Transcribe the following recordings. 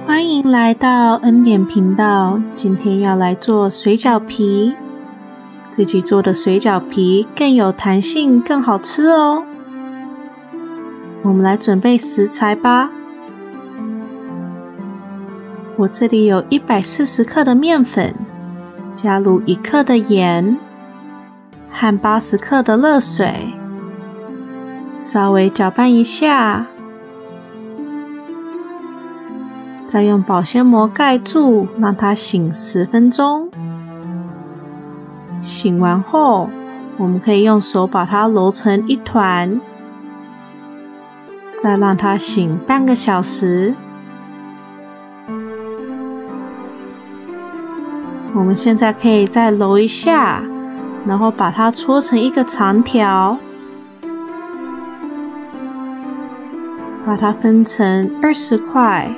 欢迎来到恩典频道，今天要来做水饺皮。自己做的水饺皮更有弹性，更好吃哦。我们来准备食材吧。我这里有140克的面粉，加入1克的盐和80克的热水，稍微搅拌一下，再用保鲜膜盖住，让它醒10分钟。醒完后，我们可以用手把它揉成一团，再让它醒半个小时。我们现在可以再揉一下，然后把它搓成一个长条，把它分成20块，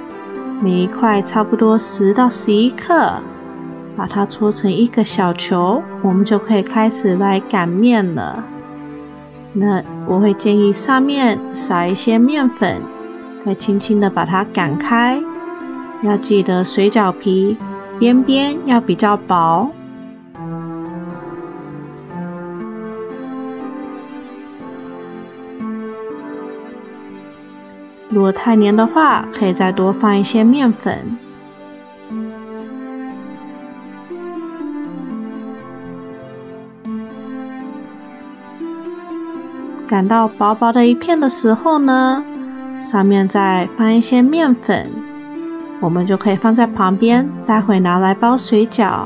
每一块差不多10到11克，把它搓成一个小球，我们就可以开始来擀面了。那我会建议上面撒一些面粉，再轻轻的把它擀开。要记得水饺皮边边要比较薄。如果太黏的话，可以再多放一些面粉。擀到薄薄的一片的时候呢，上面再放一些面粉，我们就可以放在旁边，待会拿来包水饺。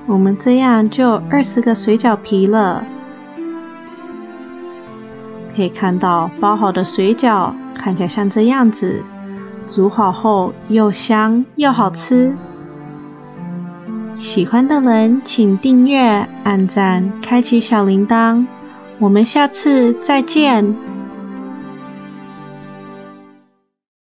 我们这样就有20个水饺皮了。可以看到包好的水饺看起来像这样子，煮好后又香又好吃。喜欢的人请订阅、按赞、开启小铃铛。我们下次再见。